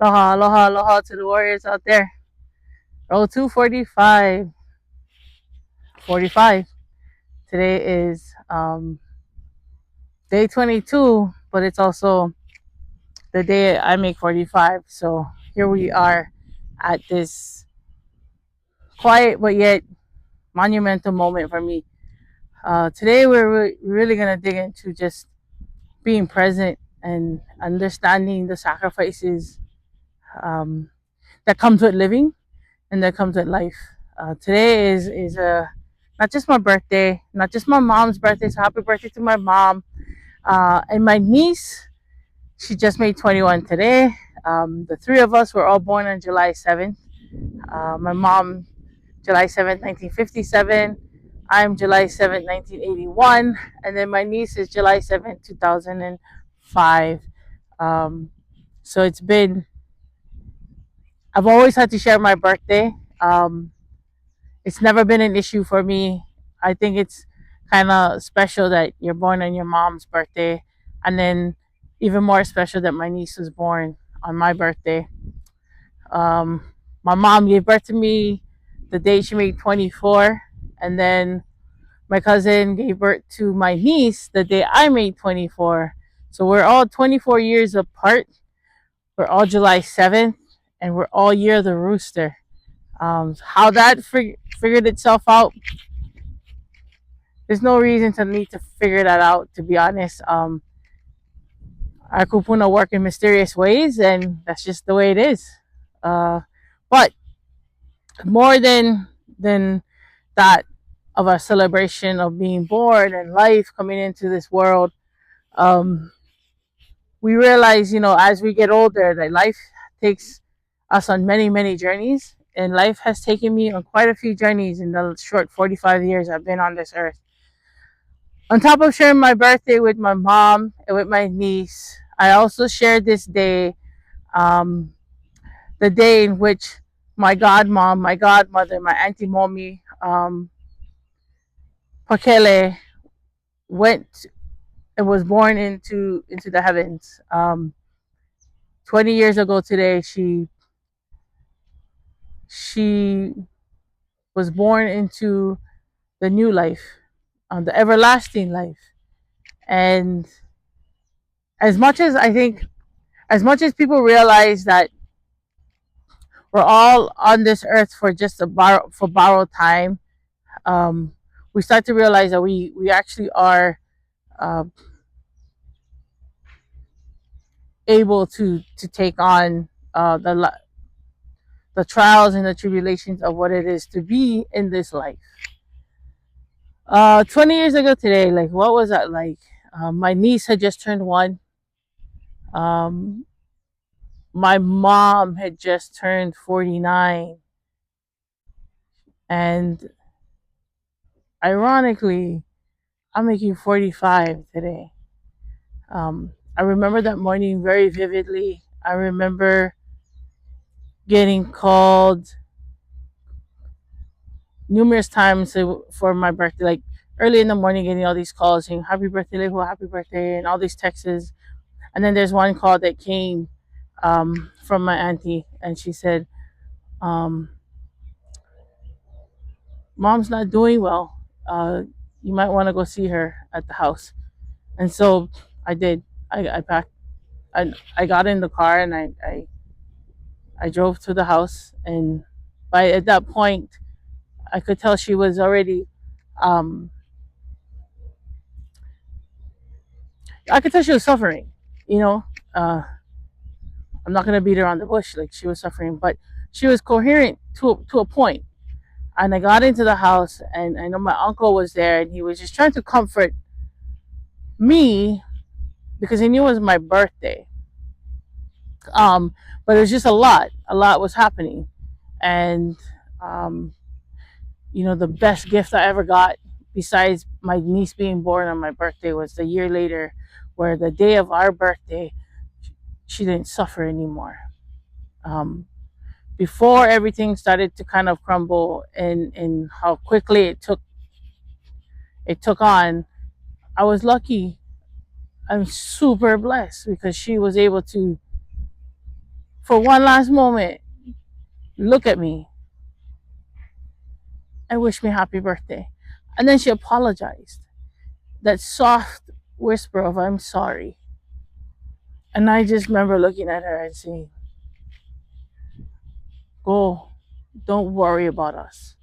Aloha, aloha, aloha to the warriors out there. Roll 245. 45. Today is day 22, but it's also the day I make 45. So here we are at this quiet but yet monumental moment for me. Today we're really going to dig into just being present and understanding the sacrifices um, that comes with living and that comes with life. Today is not just my birthday, not just my mom's birthday. So happy birthday to my mom and my niece. She just made 21 today. The three of us were all born on July 7th. My mom, July 7th, 1957. I'm July 7th, 1981. And then my niece is July 7th, 2005. Um, so I've always had to share my birthday. It's never been an issue for me. I think it's kind of special that you're born on your mom's birthday, and then even more special that my niece was born on my birthday. Um, my mom gave birth to me the day she made 24, and then my cousin gave birth to my niece the day I made 24. So we're all 24 years apart. We're all July 7th, and we're all year of the rooster. How that figured itself out, there's no reason to need to figure that out, to be honest. Our kupuna work in mysterious ways, and that's just the way it is. But more than that, of our celebration of being born and life coming into this world, um, we realize, as we get older, that life takes us on many, many journeys. And life has taken me on quite a few journeys in the short 45 years I've been on this earth. On top of sharing my birthday with my mom and with my niece, I also shared this day, um, the day in which my godmom, my godmother, my auntie Momi, Pakele, went and was born into the heavens. 20 years ago today, she was born into the new life, the everlasting life. And as much as I think, as much as people realize that we're all on this earth for just for borrowed time, um, we start to realize that we actually are uh, able to take on the trials and the tribulations of what it is to be in this life. 20 years ago today, like, what was that like? My niece had just turned one. Um, my mom had just turned 49, and ironically, I'm making 45 today. I remember that morning very vividly. I remember getting called numerous times for my birthday, like early in the morning, getting all these calls saying "Happy birthday, Leho, happy birthday," and all these texts. And then there's one call that came from my auntie, and she said, um, "Mom's not doing well. You might want to go see her at the house." And so I did. I packed. I got in the car and I drove to the house, and by at that point, I could tell she was already. Um, I could tell she was suffering. You know, uh, I'm not gonna beat her on the bush. Like, she was suffering, but she was coherent to a point. And I got into the house, and I know my uncle was there, and he was just trying to comfort me because he knew it was my birthday. But it was just a lot. A lot was happening, and um, the best gift I ever got, besides my niece being born on my birthday, was the year later, where the day of our birthday, she didn't suffer anymore. Um, Before everything started to kind of crumble, and how quickly it took on, I was lucky. I'm super blessed because she was able to for one last moment, look at me and wish me happy birthday. And then she apologized. That soft whisper of I'm sorry. And I just remember looking at her and saying, go, don't worry about us.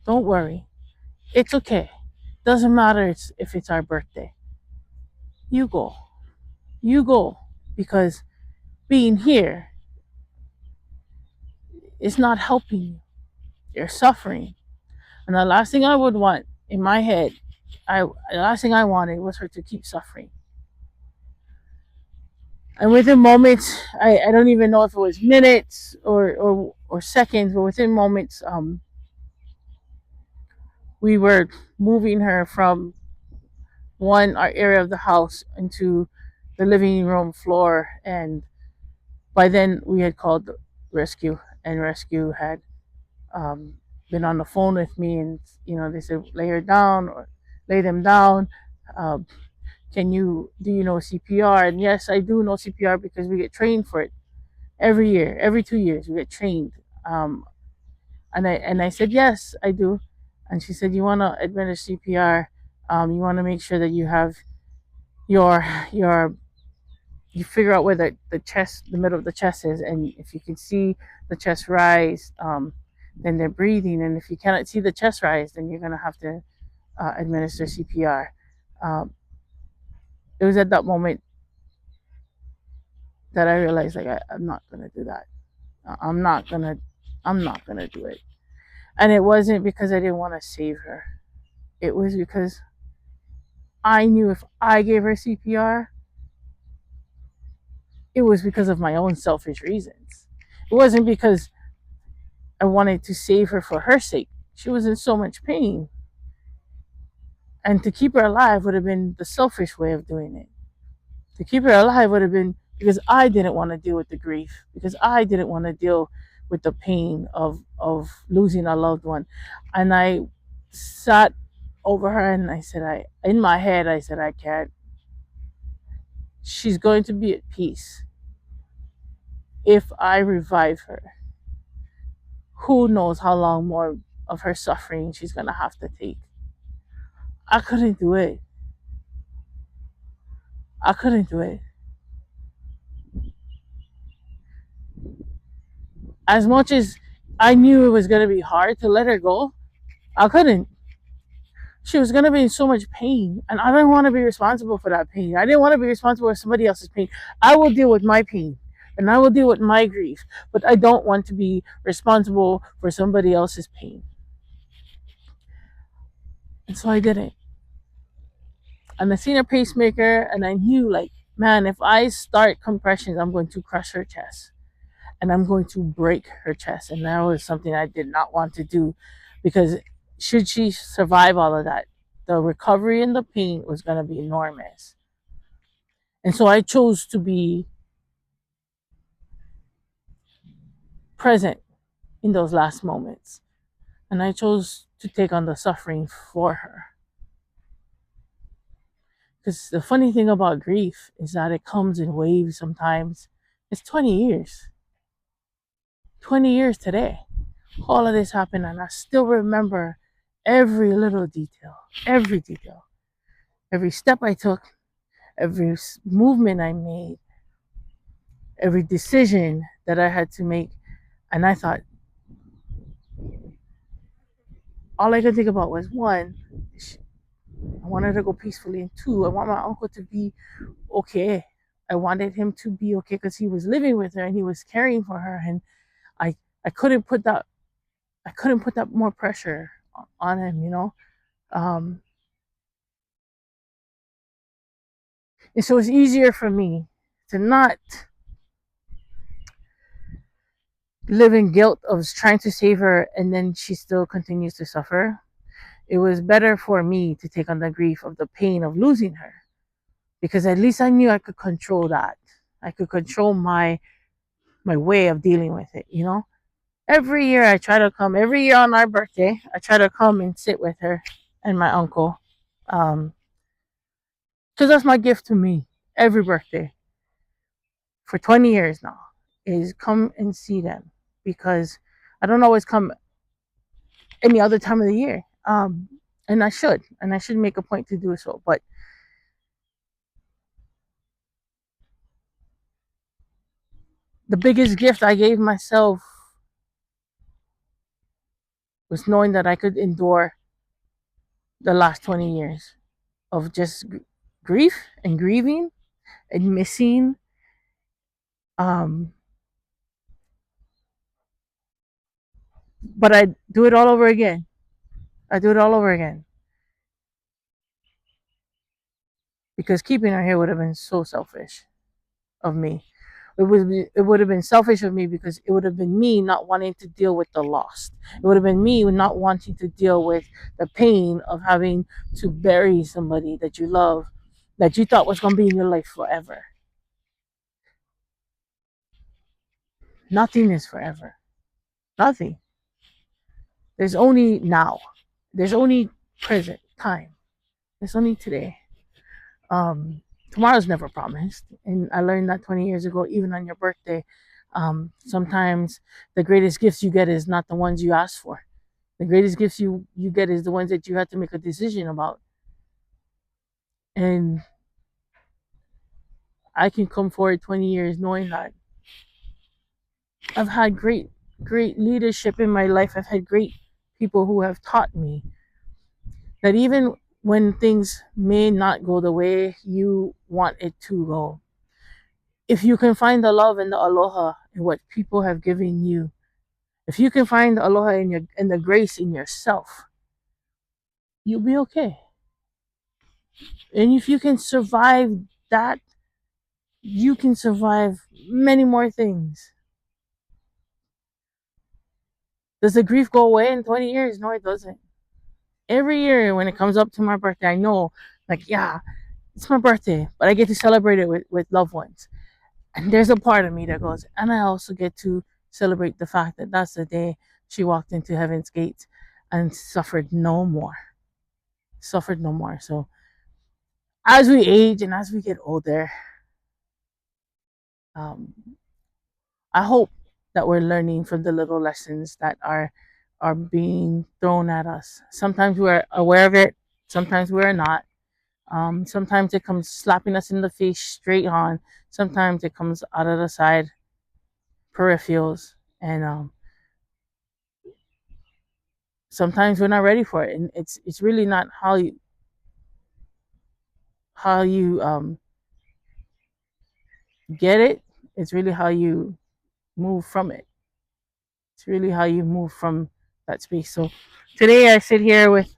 Don't worry. It's okay. Doesn't matter if it's our birthday. You go. You go. Because being here is not helping you. You're suffering. And the last thing I would want in my head, the last thing I wanted was her to keep suffering. And within moments, I don't even know if it was minutes or seconds, but within moments, we were moving her from one our area of the house into the living room floor, and by then we had called rescue, and rescue had um, been on the phone with me, and they said lay her down or lay them down. Um, do you know CPR? And yes, I do know CPR because we get trained for it every year, every 2 years we get trained. And I said yes, I do. And she said, you want to administer CPR? You want to make sure that you have your you figure out where the middle of the chest is, and if you can see the chest rise, then they're breathing, and if you cannot see the chest rise, then you're gonna have to administer CPR. Um, it was at that moment that I realized, like, I'm not gonna do that. I'm not gonna, I'm not gonna do it. And it wasn't because I didn't want to save her. It was because I knew if I gave her CPR, it was because of my own selfish reasons. It wasn't because I wanted to save her for her sake. She was in so much pain. And to keep her alive would have been the selfish way of doing it. To keep her alive would have been because I didn't want to deal with the grief, because I didn't want to deal with the pain of losing a loved one. And I sat over her and I said, in my head, I said, I can't. She's going to be at peace if I revive her. Who knows how long more of her suffering she's going to have to take. I couldn't do it. I couldn't do it. As much as I knew it was going to be hard to let her go, I couldn't. She was going to be in so much pain, and I didn't want to be responsible for that pain. I didn't want to be responsible for somebody else's pain. I will deal with my pain, and I will deal with my grief, but I don't want to be responsible for somebody else's pain. And so I didn't. And I seen a pacemaker, and I knew, like, man, if I start compressions, I'm going to crush her chest, and I'm going to break her chest. And that was something I did not want to do, because should she survive all of that, the recovery and the pain was going to be enormous. And so I chose to be present in those last moments. And I chose to take on the suffering for her. Because the funny thing about grief is that it comes in waves sometimes. It's 20 years. 20 years today. All of this happened, and I still remember every little detail. Every detail. Every step I took. Every movement I made. Every decision that I had to make. And I thought, all I could think about was, one, I wanted to go peacefully, and two, I want my uncle to be okay. I wanted him to be okay because he was living with her and he was caring for her, and I I couldn't put that more pressure on him. Um, and so it's easier for me to not live in guilt of trying to save her and then she still continues to suffer. It was better for me to take on the grief of the pain of losing her, because at least I knew I could control that. I could control my way of dealing with it. Every year I try to come, every year on our birthday, I try to come and sit with her and my uncle. Because that's my gift to me every birthday for 20 years now. is come and see them, because I don't always come any other time of the year. And I should make a point to do so. But the biggest gift I gave myself was knowing that I could endure the last 20 years of just grief and grieving and missing. Um, but I do it all over again. I do it all over again, because keeping her here would have been so selfish of me. It would have been selfish of me, because it would have been me not wanting to deal with the loss. It would have been me not wanting to deal with the pain of having to bury somebody that you love, that you thought was going to be in your life forever. Nothing is forever. Nothing. There's only now. There's only present time. There's only today. Tomorrow's never promised, and I learned that 20 years ago. Even on your birthday, sometimes the greatest gifts you get is not the ones you ask for. The greatest gifts you get is the ones that you have to make a decision about. And I can come forward 20 years knowing that I've had great leadership in my life. I've had great people who have taught me that even when things may not go the way you want it to go, if you can find the love and the aloha in what people have given you, if you can find the aloha in the grace in yourself, you'll be okay. And if you can survive that, you can survive many more things. Does the grief go away in 20 years? No, it doesn't. Every year when it comes up to my birthday, I know, like, yeah, it's my birthday, but I get to celebrate it with loved ones. And there's a part of me that goes, and I also get to celebrate the fact that that's the day she walked into heaven's gates and suffered no more. Suffered no more. So as we age and as we get older, um, I hope that we're learning from the little lessons that are being thrown at us. Sometimes we're aware of it, sometimes we're not. Sometimes it comes slapping us in the face straight on. Sometimes it comes out of the side, peripherals, and sometimes we're not ready for it. And it's really not how you get it. It's really how you move from it. It's really how you move from that space. So today I sit here with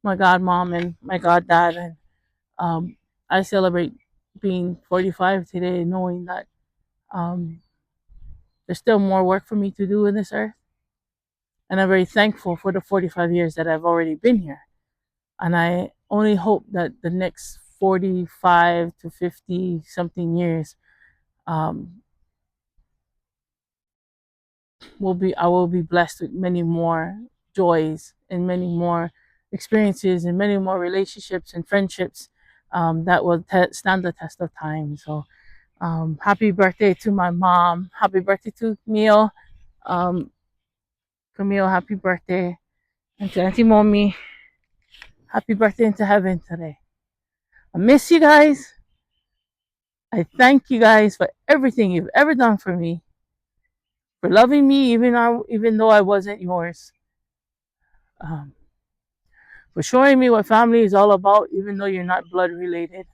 my god mom and my god dad, and I celebrate being 45 today, knowing that um, there's still more work for me to do in this earth. And I'm very thankful for the 45 years that I've already been here. And I only hope that the next 45 to 50 something years um, I will be blessed with many more joys and many more experiences and many more relationships and friendships that will stand the test of time. So happy birthday to my mom. Happy birthday to Camille. Um, Camille, happy birthday. And to Auntie Mommy, happy birthday into heaven today. I miss you guys. I thank you guys for everything you've ever done for me, for loving me even though I wasn't yours, um, for showing me what family is all about, even though you're not blood related,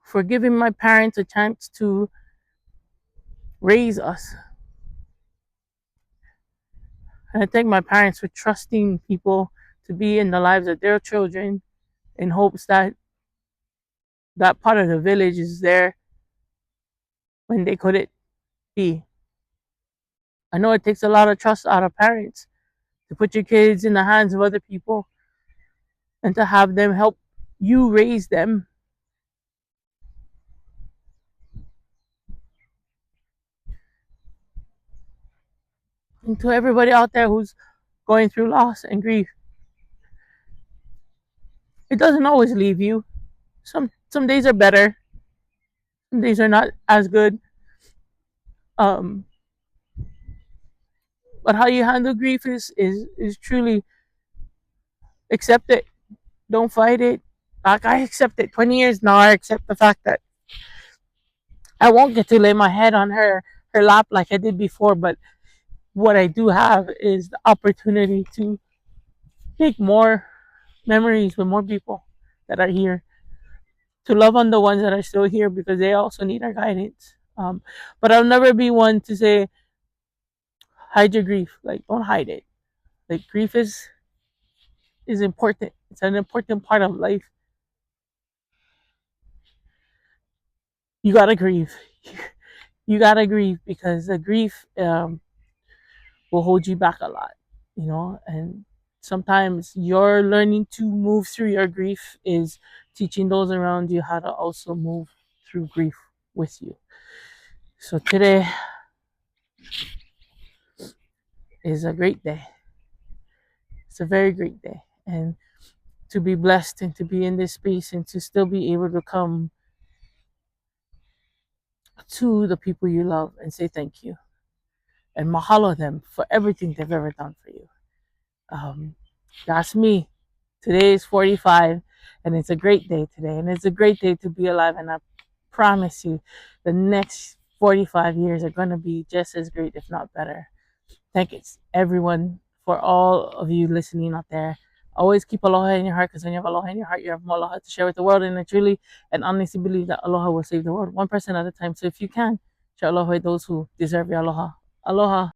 for giving my parents a chance to raise us. And I thank my parents for trusting people to be in the lives of their children in hopes that that part of the village is there when they couldn't be. I know it takes a lot of trust out of parents to put your kids in the hands of other people and to have them help you raise them. And to everybody out there who's going through loss and grief, it doesn't always leave you. Some days are better, Some days are not as good. Um, but how you handle grief is truly accept it. Don't fight it. Like I accept it. 20 years now, I accept the fact that I won't get to lay my head on her lap like I did before. But what I do have is the opportunity to make more memories with more people that are here, to love on the ones that are still here because they also need our guidance. But I'll never be one to say hide your grief. Like don't hide it. Like grief is important. It's an important part of life. You gotta grieve. You gotta grieve because the grief will hold you back a lot, and sometimes your learning to move through your grief is teaching those around you how to also move through grief with you. So today is a great day. It's a very great day. And to be blessed and to be in this space and to still be able to come to the people you love and say thank you and mahalo them for everything they've ever done for you. Um, that's me. Today is 45, and it's a great day today, and it's a great day to be alive. And I promise you, the next 45 years are going to be just as great, if not better. Thank you, everyone, for all of you listening out there. Always keep aloha in your heart because when you have aloha in your heart, you have more aloha to share with the world. And I truly and honestly believe that aloha will save the world one person at a time. So if you can, share aloha with those who deserve your aloha. Aloha.